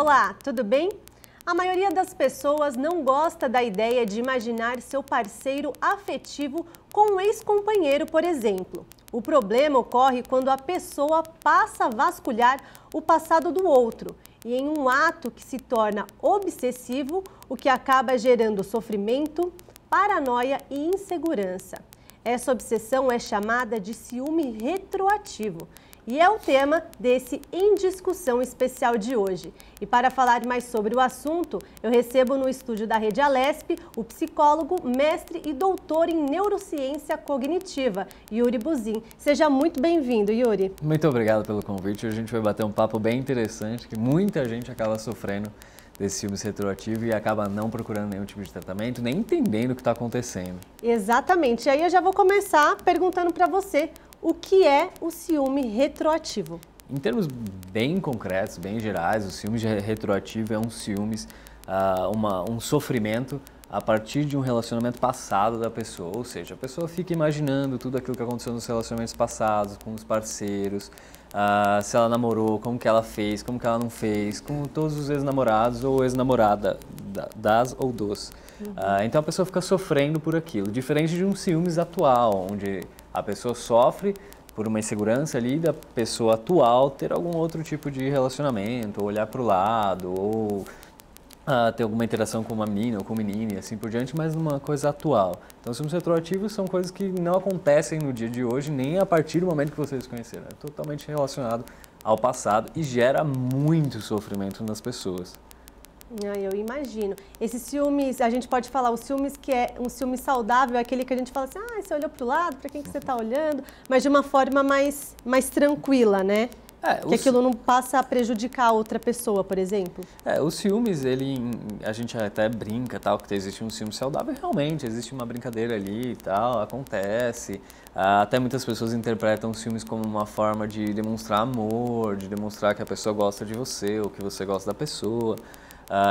Olá, tudo bem? A maioria das pessoas não gosta da ideia de imaginar seu parceiro afetivo com um ex-companheiro, por exemplo. O problema ocorre quando a pessoa passa a vasculhar o passado do outro e em um ato que se torna obsessivo, o que acaba gerando sofrimento, paranoia e insegurança. Essa obsessão é chamada de ciúme retroativo e é o tema desse Em Discussão especial de hoje. E para falar mais sobre o assunto, eu recebo no estúdio da Rede Alesp o psicólogo, mestre e doutor em neurociência cognitiva, Yuri Buzin. Seja muito bem-vindo, Yuri. Muito obrigado pelo convite. Hoje a gente vai bater um papo bem interessante, que muita gente acaba sofrendo desse ciúmes retroativo e acaba não procurando nenhum tipo de tratamento, nem entendendo o que está acontecendo. Exatamente. E aí eu já vou começar perguntando para você, o que é o ciúme retroativo? Em termos bem concretos, bem gerais, o ciúme retroativo é um ciúmes, um sofrimento a partir de um relacionamento passado da pessoa. Ou seja, a pessoa fica imaginando tudo aquilo que aconteceu nos relacionamentos passados, com os parceiros, se ela namorou, como que ela fez, como que ela não fez, com todos os ex-namorados ou ex-namorada, das ou dos. Então a pessoa fica sofrendo por aquilo, diferente de um ciúmes atual, onde a pessoa sofre por uma insegurança ali da pessoa atual ter algum outro tipo de relacionamento, ou olhar para o lado, ou ter alguma interação com uma menina ou com um menino e assim por diante, mas numa coisa atual. Então, os ciúmes retroativos são coisas que não acontecem no dia de hoje, nem a partir do momento que vocês se conheceram. É totalmente relacionado ao passado e gera muito sofrimento nas pessoas. Eu imagino. Esses ciúmes, a gente pode falar, os ciúmes que é um ciúme saudável, é aquele que a gente fala assim, você olhou para o lado, para quem que você está olhando? Mas de uma forma mais tranquila, né? Que aquilo não passa a prejudicar a outra pessoa, por exemplo. Os ciúmes, a gente até brinca, tal, que existe um ciúme saudável, realmente existe uma brincadeira ali e tal, acontece. Até muitas pessoas interpretam os ciúmes como uma forma de demonstrar amor, de demonstrar que a pessoa gosta de você ou que você gosta da pessoa.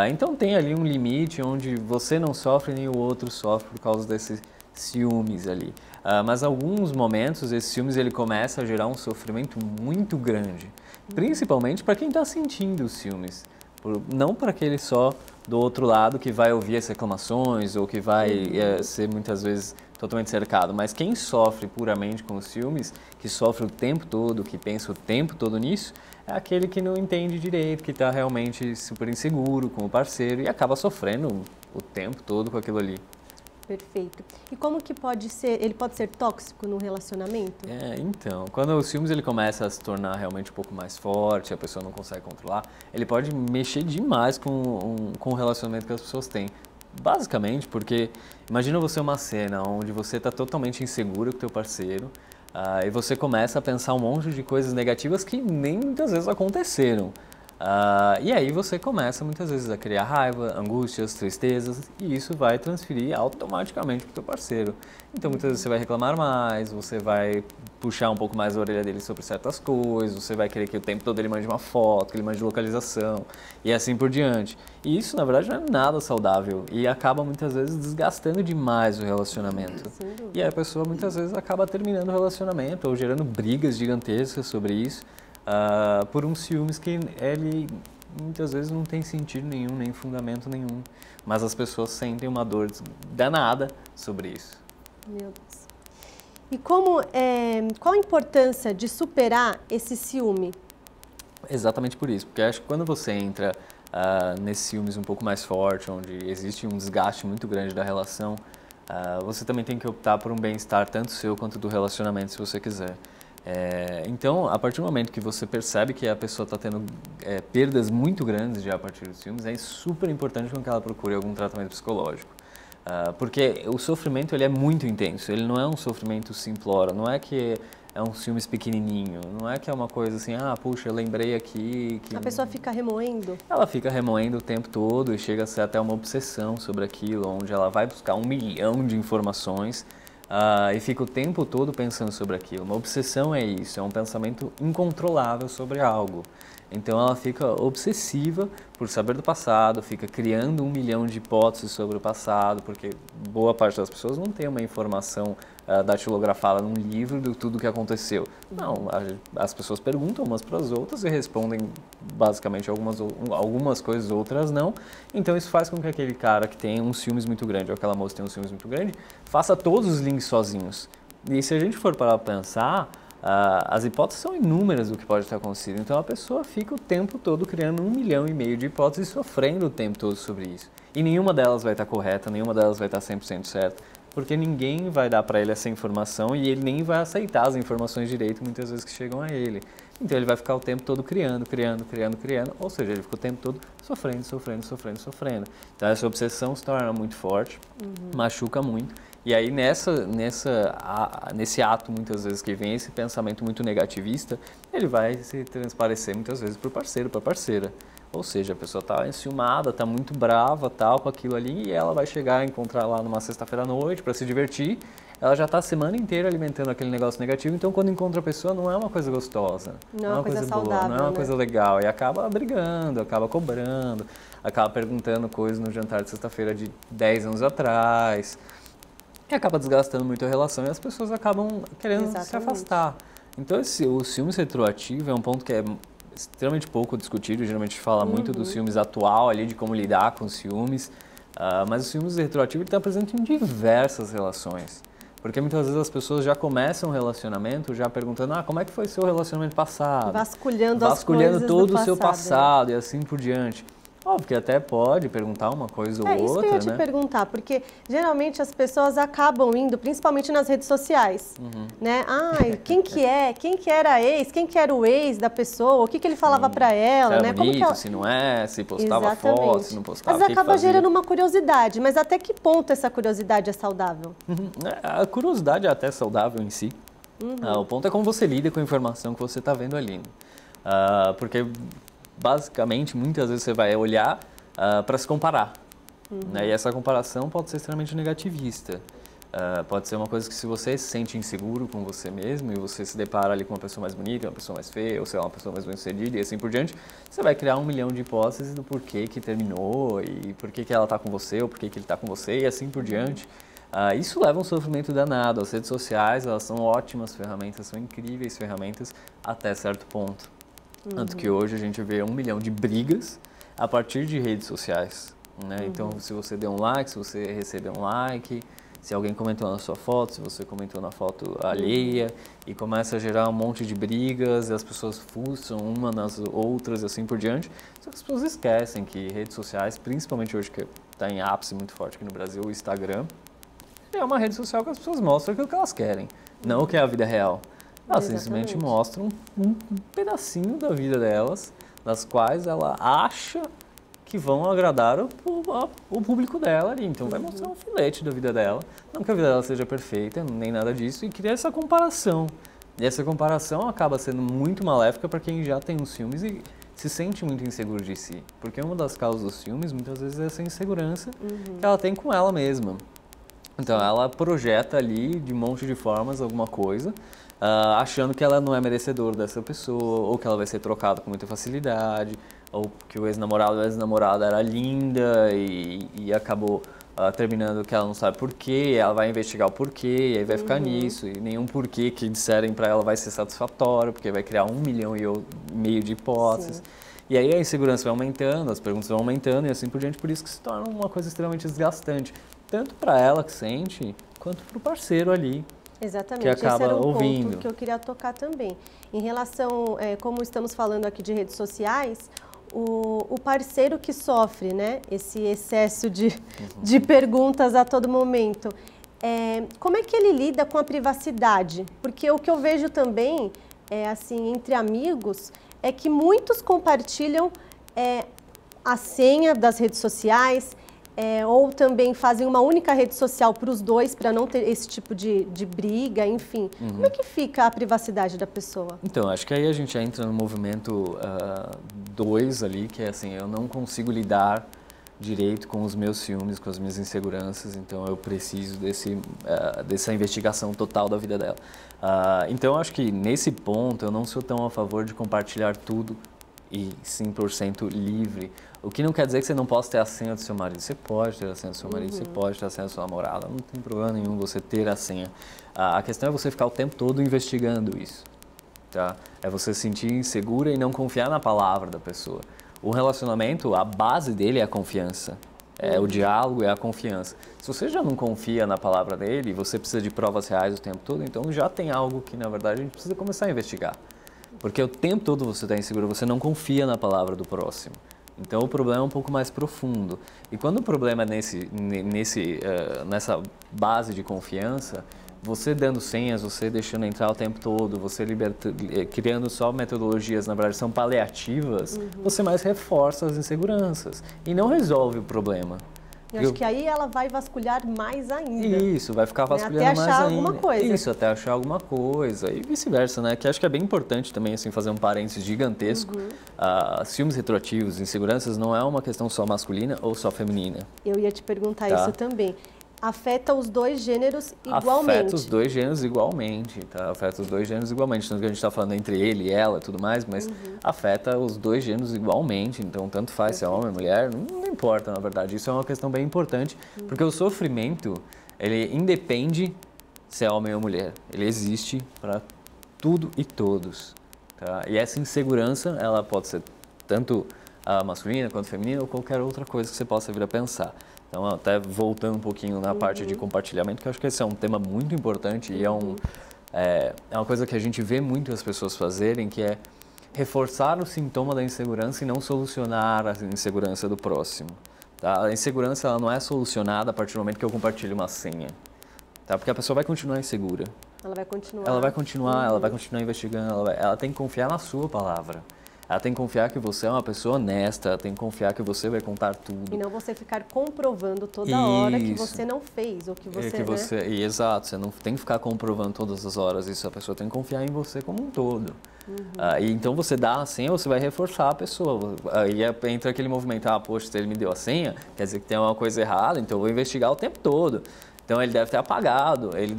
Então tem ali um limite onde você não sofre nem o outro sofre por causa desses ciúmes ali. Mas em alguns momentos esse ciúmes ele começa a gerar um sofrimento muito grande, principalmente para quem está sentindo os ciúmes, não para aquele só do outro lado que vai ouvir as reclamações ou que vai ser muitas vezes totalmente cercado, mas quem sofre puramente com os ciúmes, que sofre o tempo todo, que pensa o tempo todo nisso, é aquele que não entende direito, que está realmente super inseguro com o parceiro e acaba sofrendo o tempo todo com aquilo ali. Perfeito. E como que ele pode ser tóxico no relacionamento? Então, quando o ciúmes ele começa a se tornar realmente um pouco mais forte, a pessoa não consegue controlar, ele pode mexer demais com o relacionamento que as pessoas têm. Basicamente porque, imagina você uma cena onde você está totalmente inseguro com o teu parceiro, e você começa a pensar um monte de coisas negativas que nem muitas vezes aconteceram. E aí você começa muitas vezes a criar raiva, angústias, tristezas e isso vai transferir automaticamente para o teu parceiro. Então muitas vezes você vai reclamar mais, você vai puxar um pouco mais a orelha dele sobre certas coisas, você vai querer que o tempo todo ele mande uma foto, que ele mande localização e assim por diante. E isso na verdade não é nada saudável e acaba muitas vezes desgastando demais o relacionamento. E aí a pessoa muitas vezes acaba terminando o relacionamento ou gerando brigas gigantescas sobre isso. Por um ciúmes que ele muitas vezes não tem sentido nenhum, nem fundamento nenhum, mas as pessoas sentem uma dor danada sobre isso. Meu Deus. E qual a importância de superar esse ciúme? Exatamente por isso, porque acho que quando você entra nesse ciúmes um pouco mais forte, onde existe um desgaste muito grande da relação, você também tem que optar por um bem-estar tanto seu quanto do relacionamento, se você quiser. Então, a partir do momento que você percebe que a pessoa está tendo perdas muito grandes já a partir dos ciúmes, é super importante que ela procure algum tratamento psicológico. Porque o sofrimento ele é muito intenso, ele não é um sofrimento simplório, não é que é um ciúmes pequenininho, não é que é uma coisa assim, puxa, eu lembrei aqui que... A pessoa fica remoendo? Ela fica remoendo o tempo todo e chega a ser até uma obsessão sobre aquilo, onde ela vai buscar 1 milhão de informações e fica o tempo todo pensando sobre aquilo. Uma obsessão é isso, é um pensamento incontrolável sobre algo. Então ela fica obsessiva por saber do passado, fica criando 1 milhão de hipóteses sobre o passado, porque boa parte das pessoas não tem uma informação datilografada num livro de tudo que aconteceu. Não, as pessoas perguntam umas para as outras e respondem basicamente algumas coisas, outras não. Então isso faz com que aquele cara que tem um ciúmes muito grande, ou aquela moça que tem um ciúmes muito grande, faça todos os links sozinhos. E se a gente for parar para pensar, as hipóteses são inúmeras do que pode ter acontecido. Então a pessoa fica o tempo todo criando 1,5 milhão de hipóteses e sofrendo o tempo todo sobre isso. E nenhuma delas vai estar correta, nenhuma delas vai estar 100% certa, porque ninguém vai dar para ele essa informação e ele nem vai aceitar as informações direito muitas vezes que chegam a ele. Então ele vai ficar o tempo todo criando, ou seja, ele fica o tempo todo sofrendo. Então essa obsessão se torna muito forte, machuca muito. E aí nesse ato muitas vezes que vem esse pensamento muito negativista, ele vai se transparecer muitas vezes para o parceiro, para a parceira. Ou seja, a pessoa está enciumada, está muito brava tal, com aquilo ali, e ela vai chegar e encontrar lá numa sexta-feira à noite para se divertir. Ela já está a semana inteira alimentando aquele negócio negativo, então quando encontra a pessoa não é uma coisa gostosa, não é uma coisa saudável, não é uma coisa legal. E acaba brigando, acaba cobrando, acaba perguntando coisas no jantar de sexta-feira de 10 anos atrás. E acaba desgastando muito a relação e as pessoas acabam querendo se afastar. Então o ciúmes retroativo é um ponto que é extremamente pouco discutido, geralmente fala muito do ciúmes atual ali, de como lidar com os ciúmes, mas o ciúmes retroativo está presente em diversas relações. Porque muitas vezes as pessoas já começam um relacionamento já perguntando, como é que foi seu relacionamento passado? Vasculhando as coisas todo do o seu passado e assim por diante. Óbvio que até pode perguntar uma coisa ou outra, né? É isso que eu ia te perguntar, porque geralmente as pessoas acabam indo, principalmente nas redes sociais, né? Quem que era ex, quem que era o ex da pessoa, o que ele falava pra ela, se né? Era bonito, como que ela... se não é, se postava foto, se não postava, mas acaba gerando uma curiosidade, mas até que ponto essa curiosidade é saudável? A curiosidade é até saudável em si. O ponto é como você lida com a informação que você está vendo ali. Porque basicamente, muitas vezes você vai olhar para se comparar. Né? E essa comparação pode ser extremamente negativista. Pode ser uma coisa que se você se sente inseguro com você mesmo e você se depara ali com uma pessoa mais bonita, uma pessoa mais feia, ou sei lá, uma pessoa mais bem-sucedida e assim por diante, você vai criar 1 milhão de hipóteses do porquê que terminou e porquê que ela está com você ou porquê que ele está com você e assim por diante. Isso leva a um sofrimento danado. As redes sociais, elas são ótimas ferramentas, são incríveis ferramentas até certo ponto. Tanto que hoje a gente vê 1 milhão de brigas a partir de redes sociais, né? Então, se você deu um like, se você recebeu um like, se alguém comentou na sua foto, se você comentou na foto alheia, e começa a gerar um monte de brigas, e as pessoas fuçam uma nas outras e assim por diante. Só que as pessoas esquecem que redes sociais, principalmente hoje que está em ápice muito forte aqui no Brasil, o Instagram, é uma rede social que as pessoas mostram aquilo que elas querem, não o que é a vida real. Elas simplesmente mostram um pedacinho da vida delas, das quais ela acha que vão agradar o público dela ali. Então vai mostrar um filete da vida dela. Não que a vida dela seja perfeita, nem nada disso, e cria essa comparação. E essa comparação acaba sendo muito maléfica para quem já tem os ciúmes e se sente muito inseguro de si. Porque uma das causas dos ciúmes, muitas vezes, é essa insegurança que ela tem com ela mesma. Então ela projeta ali, de um monte de formas, alguma coisa, achando que ela não é merecedora dessa pessoa, ou que ela vai ser trocada com muita facilidade, ou que o ex-namorado ou ex-namorada era linda e acabou terminando que ela não sabe porquê, ela vai investigar o porquê, e aí vai ficar nisso, e nenhum porquê que disserem para ela vai ser satisfatório, porque vai criar 1,5 milhão de hipóteses. Sim. E aí a insegurança vai aumentando, as perguntas vão aumentando e assim por diante, por isso que se torna uma coisa extremamente desgastante, tanto para ela que sente, quanto para o parceiro ali. Exatamente, que acaba esse era um ouvindo. ponto que eu queria tocar também. Em relação, como estamos falando aqui de redes sociais, o parceiro que sofre, né, esse excesso de perguntas a todo momento, como é que ele lida com a privacidade? Porque o que eu vejo também, assim, entre amigos, é que muitos compartilham a senha das redes sociais, ou também fazem uma única rede social para os dois, para não ter esse tipo de briga, enfim. Como é que fica a privacidade da pessoa? Então, acho que aí a gente entra no movimento 2 ali, que é assim, eu não consigo lidar direito com os meus ciúmes, com as minhas inseguranças, então eu preciso dessa investigação total da vida dela. Então, acho que nesse ponto eu não sou tão a favor de compartilhar tudo e 100% livre. O que não quer dizer que você não possa ter a senha do seu marido. Você pode ter a senha do seu marido, você pode ter a senha da sua namorada, não tem problema nenhum você ter a senha. A questão é você ficar o tempo todo investigando isso. Tá? É você se sentir insegura e não confiar na palavra da pessoa. O relacionamento, a base dele é a confiança. É o diálogo, é a confiança. Se você já não confia na palavra dele e você precisa de provas reais o tempo todo, então já tem algo que, na verdade, a gente precisa começar a investigar. Porque o tempo todo você está inseguro, você não confia na palavra do próximo. Então o problema é um pouco mais profundo. E quando o problema é nessa base de confiança, você dando senhas, você deixando entrar o tempo todo, você criando só metodologias, na verdade, são paliativas, você mais reforça as inseguranças e não resolve o problema. Eu acho que aí ela vai vasculhar mais ainda. Isso, vai ficar vasculhando mais ainda. Até achar alguma coisa. Isso, até achar alguma coisa. E vice-versa, né? Que acho que é bem importante também, assim, fazer um parênteses gigantesco. Ciúmes retroativos, inseguranças, não é uma questão só masculina ou só feminina. Eu ia te perguntar isso também. Afeta os dois gêneros igualmente. Afeta os dois gêneros igualmente, tá? Afeta os dois gêneros igualmente. Tanto que a gente está falando entre ele e ela e tudo mais, mas afeta os dois gêneros igualmente. Então, tanto faz se é homem ou mulher, não importa, na verdade. Isso é uma questão bem importante, porque o sofrimento, ele independe se é homem ou mulher. Ele existe para tudo e todos, tá? E essa insegurança, ela pode ser tanto masculina quanto feminina ou qualquer outra coisa que você possa vir a pensar. Então, até voltando um pouquinho na parte de compartilhamento, que eu acho que esse é um tema muito importante e é uma coisa que a gente vê muito as pessoas fazerem, que é reforçar o sintoma da insegurança e não solucionar a insegurança do próximo. Tá? A insegurança ela não é solucionada a partir do momento que eu compartilho uma senha, tá? Porque a pessoa vai continuar insegura. Ela vai continuar. Ela vai continuar investigando, ela tem que confiar na sua palavra. Ela tem que confiar que você é uma pessoa honesta, ela tem que confiar que você vai contar tudo. E não você ficar comprovando toda hora que você não fez, ou que você... Exato, você não tem que ficar comprovando todas as horas isso, a pessoa tem que confiar em você como um todo. E então você dá a senha, você vai reforçar a pessoa. Aí entra aquele movimento, poxa, se ele me deu a senha, quer dizer que tem uma coisa errada, então eu vou investigar o tempo todo. Então ele deve ter apagado, ele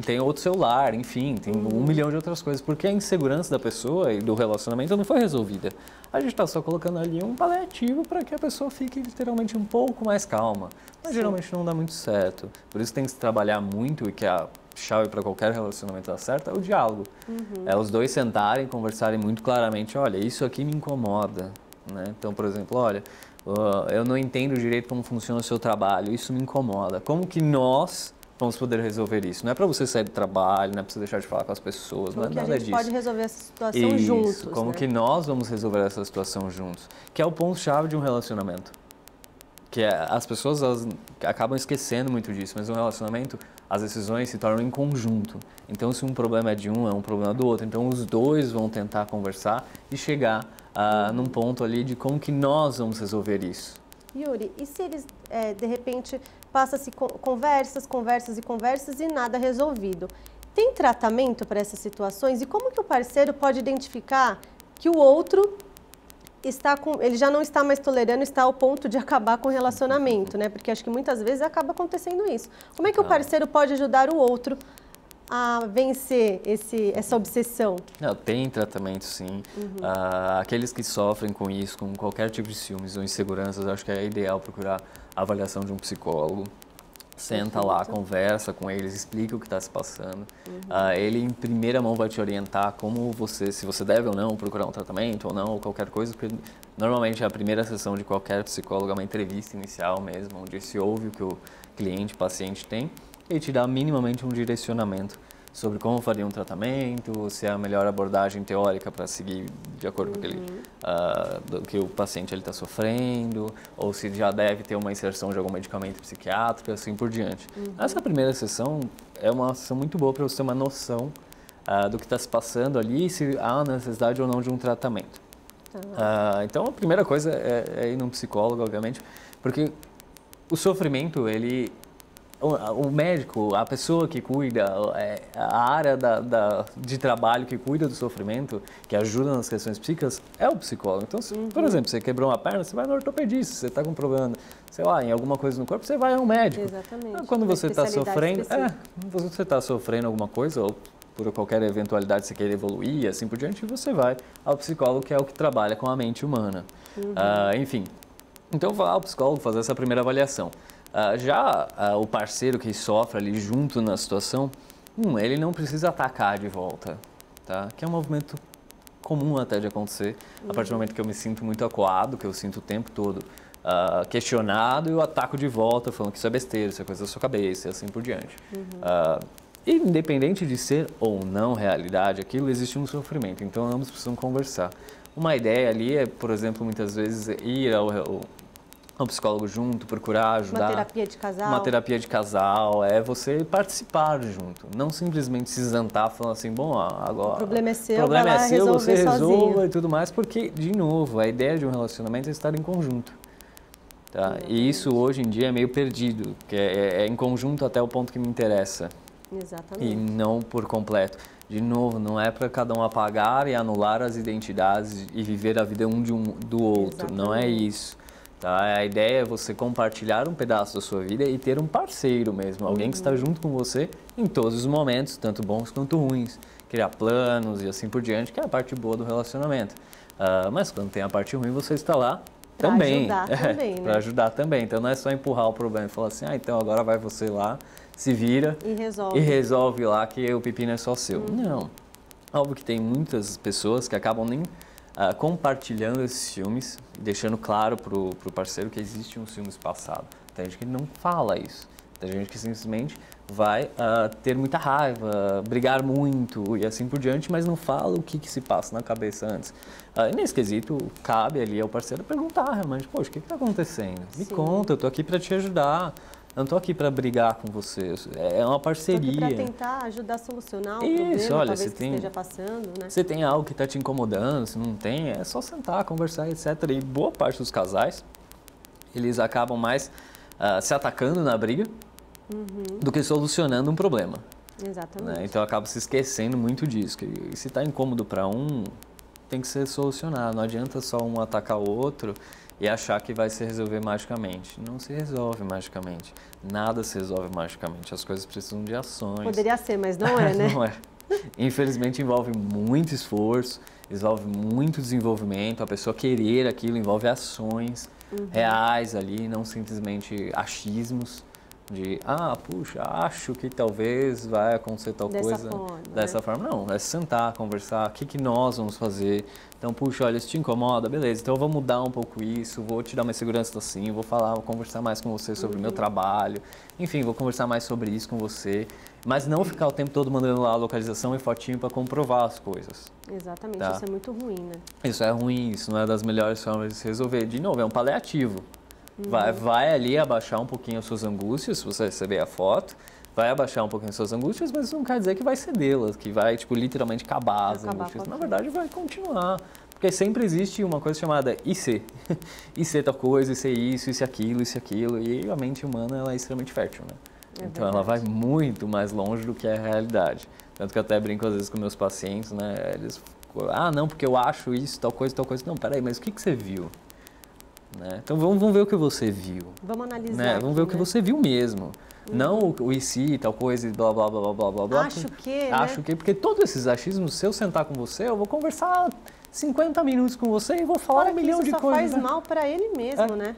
tem outro celular, enfim, tem 1 milhão de outras coisas, porque a insegurança da pessoa e do relacionamento não foi resolvida. A gente está só colocando ali um paliativo para que a pessoa fique literalmente um pouco mais calma, mas geralmente não dá muito certo. Por isso tem que se trabalhar muito e que a chave para qualquer relacionamento dar certo é o diálogo. É os dois sentarem, conversarem muito claramente, olha, isso aqui me incomoda, né? Então, por exemplo, olha, eu não entendo direito como funciona o seu trabalho, isso me incomoda. Como que nós vamos poder resolver isso? Não é para você sair do trabalho, não é para você deixar de falar com as pessoas, não é nada disso. Como que a gente pode resolver essa situação juntos, como que nós vamos resolver essa situação juntos? Que é o ponto-chave de um relacionamento. Que as pessoas elas acabam esquecendo muito disso, mas no relacionamento as decisões se tornam em conjunto. Então, se um problema é de um, é um problema do outro. Então, os dois vão tentar conversar e chegar num ponto ali de como que nós vamos resolver isso. Yuri, e se eles, de repente, passa-se conversas e nada resolvido? Tem tratamento para essas situações? E como que o parceiro pode identificar que o outro ele já não está mais tolerando, está ao ponto de acabar com o relacionamento, né? Porque acho que muitas vezes acaba acontecendo isso. Como é que o parceiro pode ajudar o outro a vencer essa obsessão? Não, tem tratamento, sim. Aqueles que sofrem com isso, com qualquer tipo de ciúmes ou inseguranças, acho que é ideal procurar a avaliação de um psicólogo. Senta lá, conversa com eles, explica o que está se passando. Ele, em primeira mão, vai te orientar se você deve ou não procurar um tratamento ou não, ou qualquer coisa, porque normalmente a primeira sessão de qualquer psicólogo é uma entrevista inicial mesmo, onde se ouve o que o paciente tem, e te dá minimamente um direcionamento sobre como faria um tratamento, se é a melhor abordagem teórica para seguir de acordo com do que o paciente está sofrendo, ou se já deve ter uma inserção de algum medicamento psiquiátrico, assim por diante. Essa primeira sessão é uma sessão muito boa para você ter uma noção do que está se passando ali e se há necessidade ou não de um tratamento. Então, a primeira coisa é ir num psicólogo, obviamente, porque o sofrimento, o médico, a pessoa que cuida, a área de trabalho que cuida do sofrimento, que ajuda nas questões psíquicas, é o psicólogo. Então, por exemplo, você quebrou uma perna, você vai no ortopedista. Você está com problema, sei lá, em alguma coisa no corpo, você vai ao médico. Exatamente. Quando você está sofrendo, alguma coisa, ou por qualquer eventualidade você queira evoluir, assim por diante, você vai ao psicólogo, que é o que trabalha com a mente humana. Enfim, então vai ao psicólogo fazer essa primeira avaliação. O parceiro que sofre ali junto na situação, ele não precisa atacar de volta, tá? Que é um movimento comum até de acontecer, a partir do momento que eu me sinto muito acuado, que eu sinto o tempo todo questionado, e eu ataco de volta falando que isso é besteira, isso é coisa da sua cabeça e assim por diante. Independente de ser ou não realidade aquilo, existe um sofrimento, então ambos precisam conversar. Uma ideia ali é, por exemplo, muitas vezes ir ao psicólogo junto, procurar ajudar. Uma terapia de casal. Uma terapia de casal, é você participar junto, não simplesmente se isentar falando assim, bom, agora... O problema é seu, vai lá resolver você resolva sozinho. e tudo mais, porque, de novo, a ideia de um relacionamento é estar em conjunto. Tá? E isso hoje em dia é meio perdido, que é em conjunto até o ponto que me interessa. Exatamente. E não por completo. De novo, não é para cada um apagar e anular as identidades e viver a vida do outro. Exatamente. Não é isso. Tá? A ideia é você compartilhar um pedaço da sua vida e ter um parceiro mesmo, alguém que está junto com você em todos os momentos, tanto bons quanto ruins. Criar planos e assim por diante, que é a parte boa do relacionamento. Mas quando tem a parte ruim, você está lá também. Para ajudar também, né? Para ajudar também. Então não é só empurrar o problema e falar assim, então agora vai você lá, se vira e resolve lá que o pepino é só seu. Não. Óbvio que tem muitas pessoas que acabam nem compartilhando esses filmes, deixando claro pro parceiro que existe um filme passado. Tem gente que não fala isso. Tem gente que simplesmente vai ter muita raiva, brigar muito e assim por diante, mas não fala o que se passa na cabeça antes. E nesse quesito, cabe ali ao parceiro perguntar realmente, poxa, o que está acontecendo? Me conta, eu estou aqui para te ajudar. Eu não estou aqui para brigar com você, é uma parceria. Estou aqui para tentar ajudar a solucionar o Isso, problema, olha, talvez que esteja passando, né? Se tem algo que está te incomodando, se não tem, é só sentar, conversar, etc. E boa parte dos casais, eles acabam mais se atacando na briga do que solucionando um problema. Exatamente. Né? Então acaba se esquecendo muito disso. E se está incômodo para um, tem que ser solucionado. Não adianta só um atacar o outro e achar que vai se resolver magicamente. Não se resolve magicamente. Nada se resolve magicamente. As coisas precisam de ações. Poderia ser, mas não é, né? Não é. Infelizmente envolve muito esforço, envolve muito desenvolvimento. A pessoa querer aquilo envolve ações reais ali, não simplesmente achismos. Puxa, acho que talvez vai acontecer tal coisa dessa forma. Não, é sentar, conversar, o que nós vamos fazer. Então, puxa, olha, isso te incomoda? Beleza, então eu vou mudar um pouco isso, vou te dar mais segurança assim, vou conversar mais com você sobre o meu trabalho. Enfim, vou conversar mais sobre isso com você. Mas não ficar o tempo todo mandando lá a localização e fotinho para comprovar as coisas. Exatamente, tá? Isso é muito ruim, né? Isso é ruim, isso não é das melhores formas de se resolver. De novo, é um paliativo. Vai ali abaixar um pouquinho as suas angústias, se você receber a foto, vai abaixar um pouquinho as suas angústias, mas isso não quer dizer que vai cedê-las, que vai, literalmente acabar as angústias. Na verdade, vai continuar. Porque sempre existe uma coisa chamada IC. IC tal coisa, IC isso, IC aquilo, IC aquilo. E a mente humana ela é extremamente fértil, né? Então ela vai muito mais longe do que é a realidade. Tanto que eu até brinco às vezes com meus pacientes, né? Eles, não, porque eu acho isso, tal coisa, tal coisa. Não, peraí, mas o que você viu? Né? Então vamos ver o que você viu. Vamos analisar. Né? Vamos ver o que você viu mesmo. Não o e se, tal coisa, e blá blá blá blá blá blá. Acho que, porque todos esses achismos, se eu sentar com você, eu vou conversar 50 minutos com você e vou falar um milhão de coisas. Isso só faz mal para ele mesmo, né?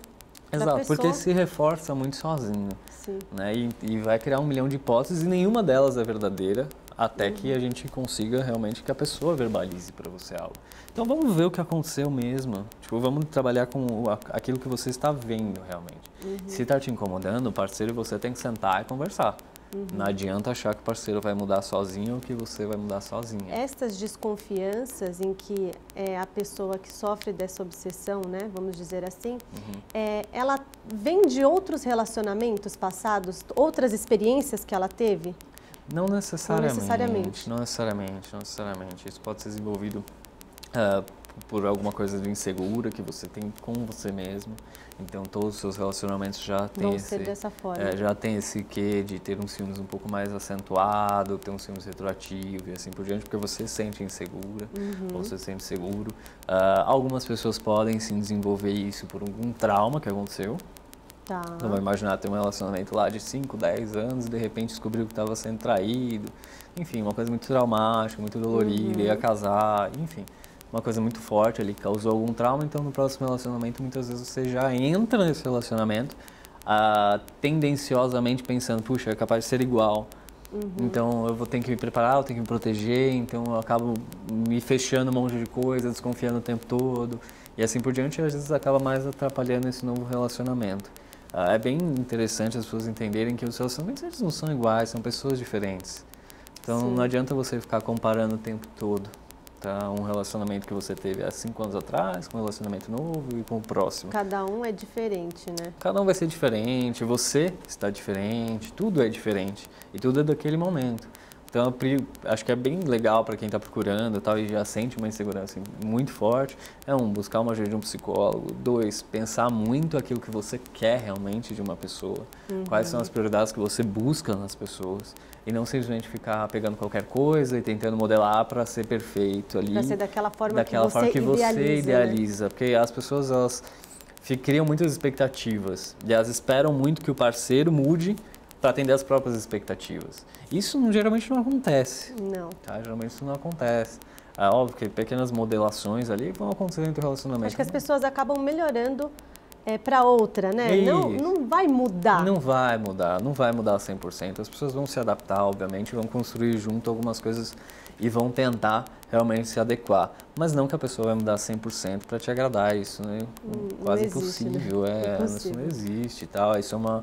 Exato, porque se reforça muito sozinho. Sim. Né? E vai criar um milhão de hipóteses e nenhuma delas é verdadeira, até que a gente consiga realmente que a pessoa verbalize para você algo. Então vamos ver o que aconteceu mesmo. Tipo, vamos trabalhar com aquilo que você está vendo realmente. Se está te incomodando, o parceiro, você tem que sentar e conversar. Não adianta achar que o parceiro vai mudar sozinho ou que você vai mudar sozinha. Estas desconfianças em que a pessoa que sofre dessa obsessão, né, vamos dizer assim, ela vem de outros relacionamentos passados, outras experiências que ela teve? Não necessariamente. Não necessariamente. Isso pode ser desenvolvido por alguma coisa de insegura que você tem com você mesmo. Então todos os seus relacionamentos já têm dessa forma. Já tem esse quê de ter uns ciúmes um pouco mais acentuado, ter uns ciúmes retroativos e assim por diante, porque você se sente insegura, ou você se sente seguro. Algumas pessoas podem sim desenvolver isso por algum trauma que aconteceu. Tá. Então, vamos imaginar ter um relacionamento lá de 5, 10 anos e de repente descobriu que estava sendo traído, enfim, uma coisa muito traumática, muito dolorida, ia casar, enfim, uma coisa muito forte ali, causou algum trauma, então no próximo relacionamento muitas vezes você já entra nesse relacionamento tendenciosamente pensando, puxa, é capaz de ser igual. Então eu vou ter que me preparar, eu tenho que me proteger, então eu acabo me fechando um monte de coisa, desconfiando o tempo todo. E assim por diante, às vezes acaba mais atrapalhando esse novo relacionamento. É bem interessante as pessoas entenderem que os relacionamentos eles não são iguais, são pessoas diferentes. Então Sim. não adianta você ficar comparando o tempo todo. Tá? Um relacionamento que você teve há 5 anos atrás, com um relacionamento novo e com o próximo. Cada um é diferente, né? Cada um vai ser diferente, você está diferente, tudo é diferente e tudo é daquele momento. Então, acho que é bem legal para quem está procurando tal, e já sente uma insegurança muito forte. Buscar uma ajuda de um psicólogo. 2, pensar muito aquilo que você quer realmente de uma pessoa. Quais são as prioridades que você busca nas pessoas. E não simplesmente ficar pegando qualquer coisa e tentando modelar para ser perfeito ali. Para ser daquela forma que você idealiza. Né? Porque as pessoas, elas criam muitas expectativas. E elas esperam muito que o parceiro mude para atender as próprias expectativas. Isso geralmente não acontece. Não. Tá? Geralmente isso não acontece. É óbvio que pequenas modelações ali vão acontecer dentro do relacionamento. Acho que as pessoas acabam melhorando para outra, né? Não vai mudar. Não vai mudar 100%. As pessoas vão se adaptar, obviamente, vão construir junto algumas coisas e vão tentar realmente se adequar. Mas não que a pessoa vai mudar 100% para te agradar, isso né? Quase impossível. Né? Isso não existe e tal. Isso é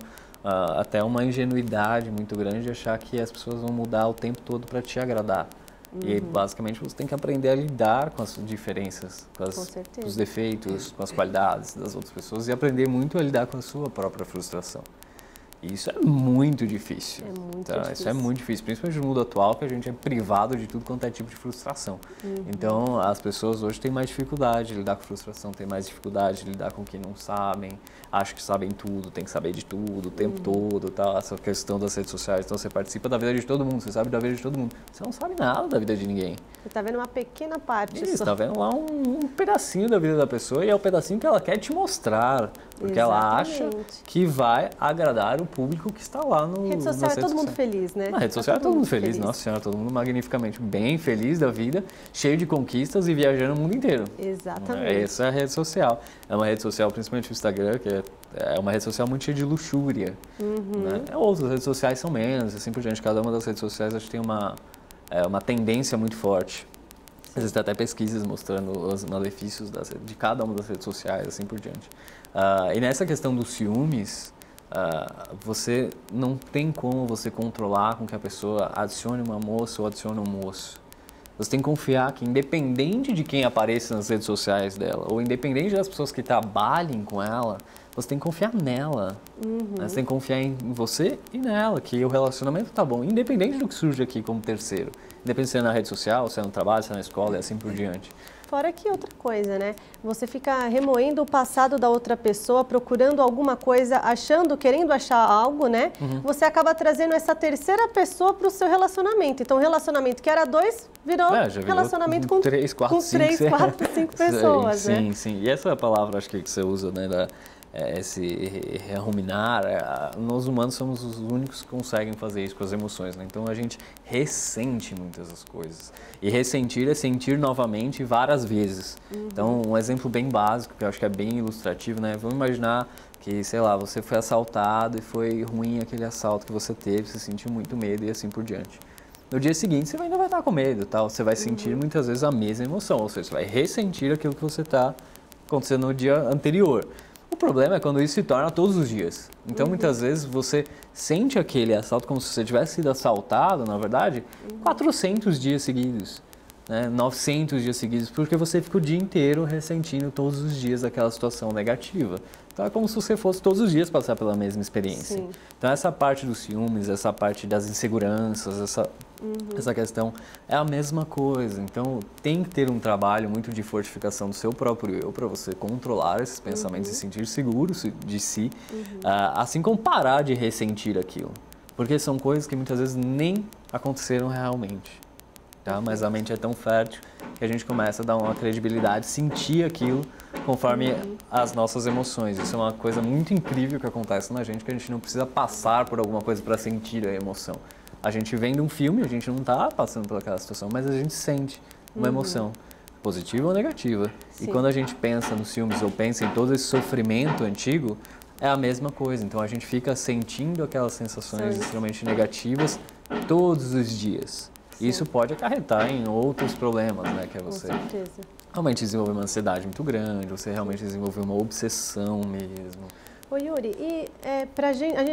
até uma ingenuidade muito grande de achar que as pessoas vão mudar o tempo todo para te agradar. E basicamente você tem que aprender a lidar com as diferenças, com os defeitos, com as qualidades das outras pessoas e aprender muito a lidar com a sua própria frustração. E isso é muito difícil. Isso é muito difícil, principalmente no mundo atual, que a gente é privado de tudo quanto é tipo de frustração. Então, as pessoas hoje têm mais dificuldade de lidar com frustração, têm mais dificuldade de lidar com o que não sabem, acham que sabem tudo, tem que saber de tudo, o tempo todo, tal. Essa questão das redes sociais. Então, você participa da vida de todo mundo, você sabe da vida de todo mundo. Você não sabe nada da vida de ninguém. Você está vendo uma pequena parte. Você está vendo lá um pedacinho da vida da pessoa e é o pedacinho que ela quer te mostrar. Porque ela acha que vai agradar o público que está lá no rede social. É todo mundo feliz, né? Na rede social é todo mundo feliz. Nossa Senhora, todo mundo magnificamente bem feliz da vida, cheio de conquistas e viajando o mundo inteiro. Exatamente. Essa é a rede social. É uma rede social, principalmente o Instagram, que é uma rede social muito cheia de luxúria. Né? Outras redes sociais são menos, assim por diante. Cada uma das redes sociais acho que tem uma tendência muito forte. Existem até pesquisas mostrando os malefícios de cada uma das redes sociais, assim por diante. E nessa questão dos ciúmes, você não tem como você controlar com que a pessoa adicione uma moça ou adicione um moço. Você tem que confiar que, independente de quem apareça nas redes sociais dela, ou independente das pessoas que trabalhem com ela, você tem que confiar nela. Né? Você tem que confiar em você e nela, que o relacionamento tá bom, independente do que surge aqui como terceiro. Independente se é na rede social, se é no trabalho, se é na escola e assim por diante. Fora que outra coisa, né? Você fica remoendo o passado da outra pessoa, procurando alguma coisa, querendo achar algo, né? Você acaba trazendo essa terceira pessoa para o seu relacionamento. Então, o relacionamento que era 2 virou relacionamento com 3, 4, 5 pessoas, sim, né? Sim. E essa é a palavra, acho que você usa, né? Esse ruminar, nós humanos somos os únicos que conseguem fazer isso com as emoções, né? Então a gente ressente muitas das coisas. E ressentir é sentir novamente várias vezes. Então um exemplo bem básico, que eu acho que é bem ilustrativo, né? Vamos imaginar que, sei lá, você foi assaltado e foi ruim aquele assalto que você teve, você sentiu muito medo e assim por diante. No dia seguinte você ainda vai estar com medo, tal. Você vai sentir muitas vezes a mesma emoção, ou seja, você vai ressentir aquilo que você está acontecendo no dia anterior. O problema é quando isso se torna todos os dias. Então, muitas vezes, você sente aquele assalto como se você tivesse sido assaltado, na verdade, 400 dias seguidos, né? 900 dias seguidos, porque você fica o dia inteiro ressentindo todos os dias aquela situação negativa. Então, é como se você fosse todos os dias passar pela mesma experiência. Sim. Então, essa parte dos ciúmes, essa parte das inseguranças, essa questão é a mesma coisa. Então, tem que ter um trabalho muito de fortificação do seu próprio eu para você controlar esses pensamentos e sentir seguro de si, assim como parar de ressentir aquilo. Porque são coisas que muitas vezes nem aconteceram realmente. Tá? Mas a mente é tão fértil que a gente começa a dar uma credibilidade, sentir aquilo conforme as nossas emoções. Isso é uma coisa muito incrível que acontece na gente, que a gente não precisa passar por alguma coisa para sentir a emoção. A gente vendo um filme, a gente não está passando por aquela situação, mas a gente sente uma emoção, positiva ou negativa. Sim. E quando a gente pensa nos filmes ou pensa em todo esse sofrimento antigo, é a mesma coisa. Então a gente fica sentindo aquelas sensações extremamente negativas todos os dias. Sim. Isso pode acarretar em outros problemas, né? Que é você realmente desenvolver uma ansiedade muito grande, você realmente desenvolver uma obsessão mesmo. Ô Yuri, e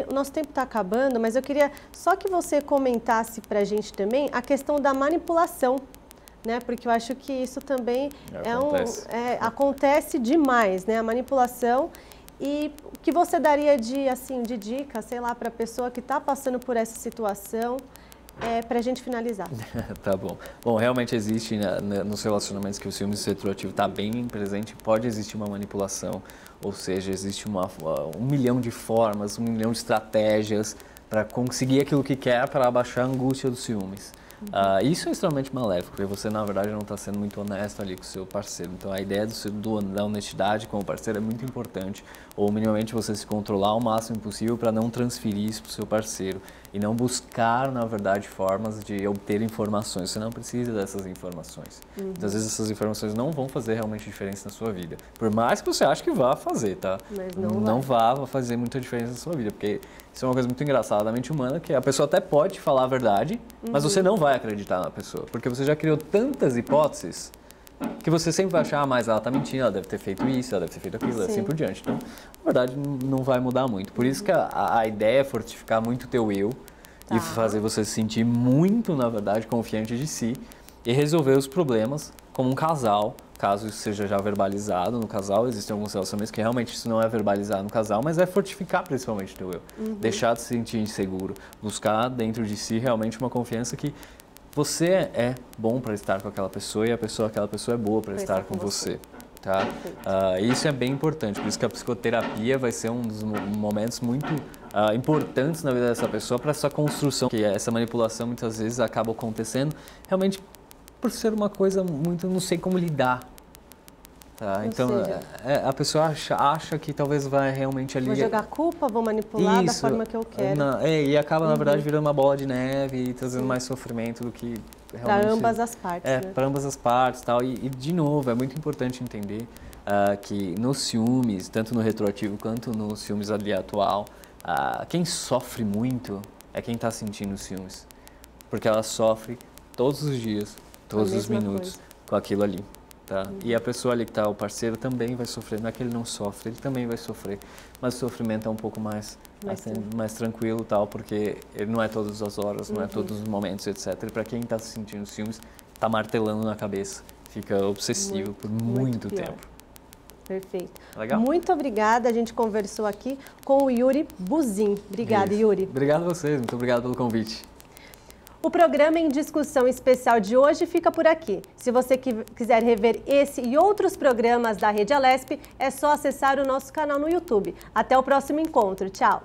o nosso tempo está acabando, mas eu queria só que você comentasse para a gente também a questão da manipulação, né? Porque eu acho que isso também acontece demais, né? A manipulação. E o que você daria de dica, sei lá, para a pessoa que está passando por essa situação, para a gente finalizar? Tá bom. Bom, realmente existe, né, nos relacionamentos que o ciúme retroativo está bem presente, pode existir uma manipulação, ou seja, existe um milhão de formas, um milhão de estratégias para conseguir aquilo que quer para abaixar a angústia dos ciúmes. Isso é extremamente maléfico, porque você, na verdade, não está sendo muito honesto ali com o seu parceiro. Então, a ideia da honestidade com o parceiro é muito importante, ou minimamente você se controlar o máximo possível para não transferir isso para o seu parceiro e não buscar, na verdade, formas de obter informações. Você não precisa dessas informações. Muitas vezes essas informações não vão fazer realmente diferença na sua vida. Por mais que você ache que vá fazer, tá? Mas não vai fazer muita diferença na sua vida, porque isso é uma coisa muito engraçada da mente humana, que a pessoa até pode te falar a verdade, mas você não vai acreditar na pessoa, porque você já criou tantas hipóteses que você sempre vai achar, mas ela está mentindo, ela deve ter feito isso, ela deve ter feito aquilo, assim por diante. Então, na verdade, não vai mudar muito. Por isso que a ideia é fortificar muito o teu eu e fazer você se sentir muito, na verdade, confiante de si e resolver os problemas como um casal, caso isso seja já verbalizado no casal. Existem alguns relacionamentos que realmente isso não é verbalizado no casal, mas é fortificar principalmente o teu eu. Deixar de se sentir inseguro, buscar dentro de si realmente uma confiança que você é bom para estar com aquela pessoa e aquela pessoa é boa para estar com você. Tá? Isso é bem importante, por isso que a psicoterapia vai ser um dos momentos muito importantes na vida dessa pessoa para essa construção, que essa manipulação muitas vezes acaba acontecendo realmente por ser uma coisa muito, não sei como lidar. Tá? Então, a pessoa acha que talvez vai realmente ali... Vou jogar culpa, vou manipular da forma que eu quero. E acaba, na verdade, virando uma bola de neve e trazendo mais sofrimento do que realmente... Para ambas as partes, né? Para ambas as partes. Tal. E, de novo, é muito importante entender que nos ciúmes, tanto no retroativo quanto nos ciúmes ali atual, quem sofre muito é quem está sentindo ciúmes. Porque ela sofre todos os dias, todos os minutos com aquilo ali. Tá? E a pessoa ali que está, o parceiro, também vai sofrer. Não é que ele não sofre, ele também vai sofrer. Mas o sofrimento é um pouco mais tranquilo, tal, porque ele não é todas as horas, não é todos os momentos, etc. E para quem está se sentindo ciúmes, está martelando na cabeça. Fica obsessivo por muito tempo. Perfeito. Legal? Muito obrigada. A gente conversou aqui com o Yuri Buzin. Obrigada, Yuri. Obrigado a vocês. Muito obrigado pelo convite. O programa em discussão especial de hoje fica por aqui. Se você quiser rever esse e outros programas da Rede Alesp, é só acessar o nosso canal no YouTube. Até o próximo encontro. Tchau!